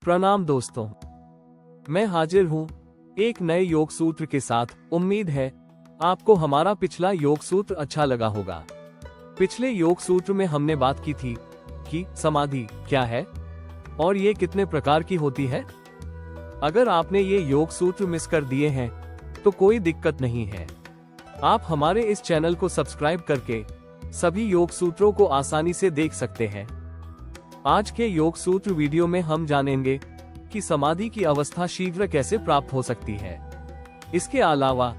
प्रणाम दोस्तों, मैं हाजिर हूँ एक नए योग सूत्र के साथ। उम्मीद है आपको हमारा पिछला योग सूत्र अच्छा लगा होगा। पिछले योग सूत्र में हमने बात की थी कि समाधि क्या है और ये कितने प्रकार की होती है। अगर आपने ये योग सूत्र मिस कर दिए हैं तो कोई दिक्कत नहीं है, आप हमारे इस चैनल को सब्सक्राइब करके सभी योग सूत्रों को आसानी से देख सकते हैं। आज के योग सूत्र वीडियो में हम जानेंगे कि समाधि की अवस्था शीघ्र कैसे प्राप्त हो सकती है। इसके अलावा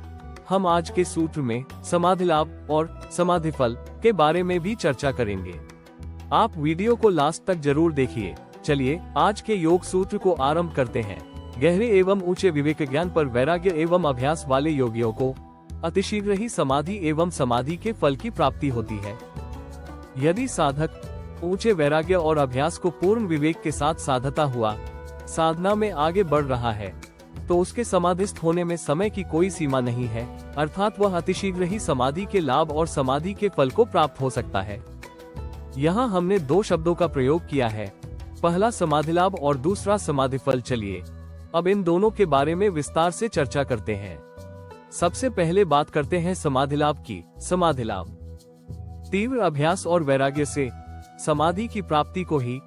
हम आज के सूत्र में समाधि लाभ और समाधि फल के बारे में भी चर्चा करेंगे। आप वीडियो को लास्ट तक जरूर देखिए। चलिए आज के योग सूत्र को आरंभ करते हैं। गहरे एवं ऊंचे विवेक ज्ञान पर वैराग्य एवं अभ्यास वाले योगियों को अतिशीघ्र ही समाधि एवं समाधि के फल की प्राप्ति होती है। यदि साधक ऊंचे वैराग्य और अभ्यास को पूर्ण विवेक के साथ साधता हुआ साधना में आगे बढ़ रहा है तो उसके समाधिस्थ होने में समय की कोई सीमा नहीं है, अर्थात वह अतिशीघ्र ही समाधि के लाभ और समाधि के फल को प्राप्त हो सकता है। यहाँ हमने दो शब्दों का प्रयोग किया है, पहला समाधि लाभ और दूसरा समाधि फल। चलिए अब इन दोनों के बारे में विस्तार से चर्चा करते हैं। सबसे पहले बात करते हैं समाधि लाभ की। समाधि लाभ तीव्र अभ्यास और वैराग्य से समाधि की प्राप्ति को ही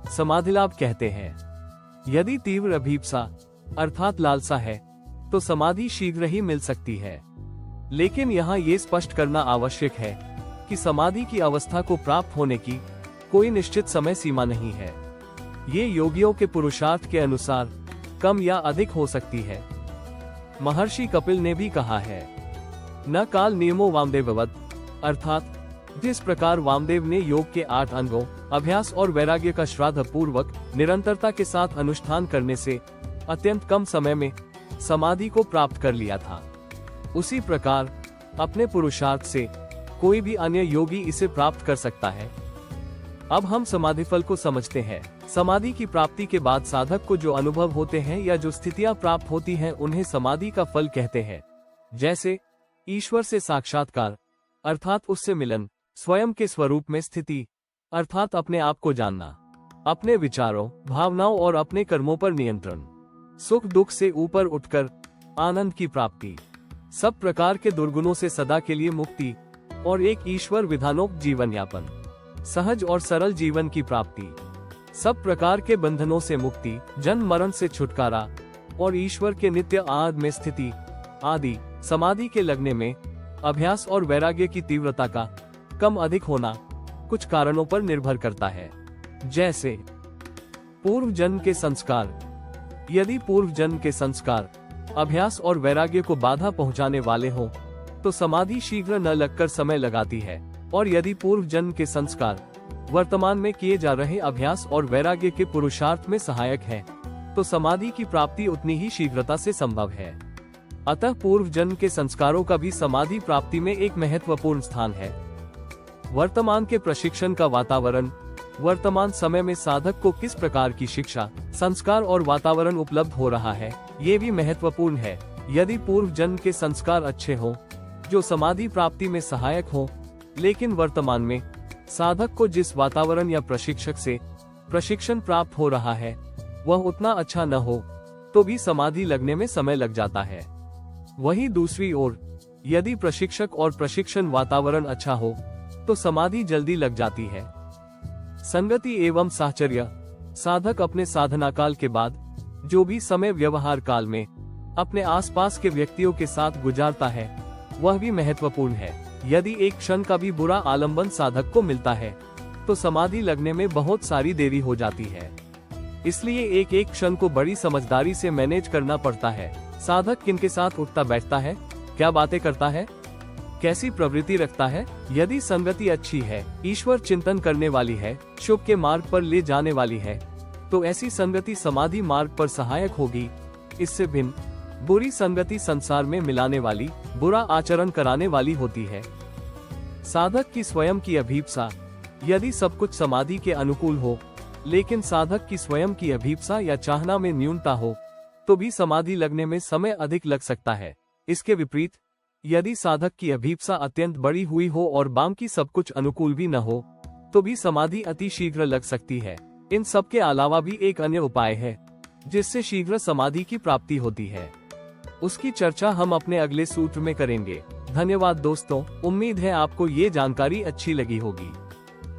समाधि लाभ कहते हैं। यदि तीव्र अभीप्सा अर्थात लालसा है तो समाधि शीघ्र ही मिल सकती है, लेकिन यहाँ ये स्पष्ट करना आवश्यक है कि समाधि की अवस्था को प्राप्त होने की कोई निश्चित समय सीमा नहीं है। ये योगियों के पुरुषार्थ के अनुसार कम या अधिक हो सकती है। महर्षि कपिल ने भी कहा है, न काल नियमो वामदेववत, अर्थात जिस प्रकार वामदेव ने योग के 8 अंगों अभ्यास और वैराग्य का श्रद्धा पूर्वक निरंतरता के साथ अनुष्ठान करने से अत्यंत कम समय में समाधि को प्राप्त कर लिया था, उसी प्रकार अपने पुरुषार्थ से कोई भी अन्य योगी इसे प्राप्त कर सकता है। अब हम समाधि फल को समझते हैं। समाधि की प्राप्ति के बाद साधक को जो अनुभव होते हैं या जो स्थितियां प्राप्त होती हैं उन्हें समाधि का फल कहते हैं। जैसे ईश्वर से साक्षात्कार अर्थात उससे मिलन, स्वयं के स्वरूप में स्थिति अर्थात अपने आप को जानना, अपने विचारों, भावनाओं और अपने कर्मों पर नियंत्रण, सुख दुख से ऊपर उठकर आनंद की प्राप्ति, सब प्रकार के दुर्गुणों से सदा के लिए मुक्ति और एक ईश्वर विधानोक्त जीवन यापन, सहज और सरल जीवन की प्राप्ति, सब प्रकार के बंधनों से मुक्ति, जन्म मरण से छुटकारा और ईश्वर के नित्य आनंद में स्थिति आदि। समाधि के लगने में अभ्यास और वैराग्य की तीव्रता का कम अधिक होना कुछ कारणों पर निर्भर करता है, जैसे पूर्व जन्म के संस्कार। यदि पूर्व जन्म के संस्कार अभ्यास और वैराग्य को बाधा पहुंचाने वाले हों तो समाधि शीघ्र न लगकर समय लगाती है, और यदि पूर्व जन्म के संस्कार वर्तमान में किए जा रहे अभ्यास और वैराग्य के पुरुषार्थ में सहायक हैं तो समाधि की प्राप्ति उतनी ही शीघ्रता से संभव है। अतः पूर्व जन्म के संस्कारों का भी समाधि प्राप्ति में एक महत्वपूर्ण स्थान है। वर्तमान के प्रशिक्षण का वातावरण, वर्तमान समय में साधक को किस प्रकार की शिक्षा, संस्कार और वातावरण उपलब्ध हो रहा है, ये भी महत्वपूर्ण है। यदि पूर्व जन्म के संस्कार अच्छे हों जो समाधि प्राप्ति में सहायक हों, लेकिन वर्तमान में साधक को जिस वातावरण या प्रशिक्षक से प्रशिक्षण प्राप्त हो रहा है वह उतना अच्छा न हो तो भी समाधि लगने में समय लग जाता है। वहीं दूसरी ओर यदि प्रशिक्षक और प्रशिक्षण वातावरण अच्छा हो तो समाधि जल्दी लग जाती है। संगति एवं साहचर्य। साधक अपने साधना काल के बाद जो भी समय व्यवहार काल में अपने आसपास के व्यक्तियों के साथ गुजारता है वह भी महत्वपूर्ण है। यदि एक क्षण का भी बुरा आलंबन साधक को मिलता है तो समाधि लगने में बहुत सारी देरी हो जाती है। इसलिए एक एक क्षण को बड़ी समझदारी से मैनेज करना पड़ता है। साधक किनके साथ उठता बैठता है, क्या बातें करता है, कैसी प्रवृत्ति रखता है। यदि संगति अच्छी है, ईश्वर चिंतन करने वाली है, शुभ के मार्ग पर ले जाने वाली है तो ऐसी संगति समाधि मार्ग पर सहायक होगी। इससे भिन्न बुरी संगति संसार में मिलाने वाली, बुरा आचरण कराने वाली होती है। साधक की स्वयं की अभीप्सा। यदि सब कुछ समाधि के अनुकूल हो लेकिन साधक की स्वयं की अभीप्सा या चाहना में न्यूनता हो तो भी समाधि लगने में समय अधिक लग सकता है। इसके विपरीत यदि साधक की अभीप्सा अत्यंत बड़ी हुई हो और बाकी सब कुछ अनुकूल भी न हो तो भी समाधि अति शीघ्र लग सकती है। इन सब के अलावा भी एक अन्य उपाय है जिससे शीघ्र समाधि की प्राप्ति होती है। उसकी चर्चा हम अपने अगले सूत्र में करेंगे। धन्यवाद दोस्तों, उम्मीद है आपको ये जानकारी अच्छी लगी होगी।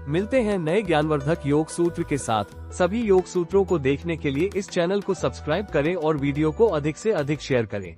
मिलते हैं नए ज्ञानवर्धक योग सूत्र के साथ। सभी योग सूत्रों को देखने के लिए इस चैनल को सब्सक्राइब करें और वीडियो को अधिक से अधिक शेयर करें।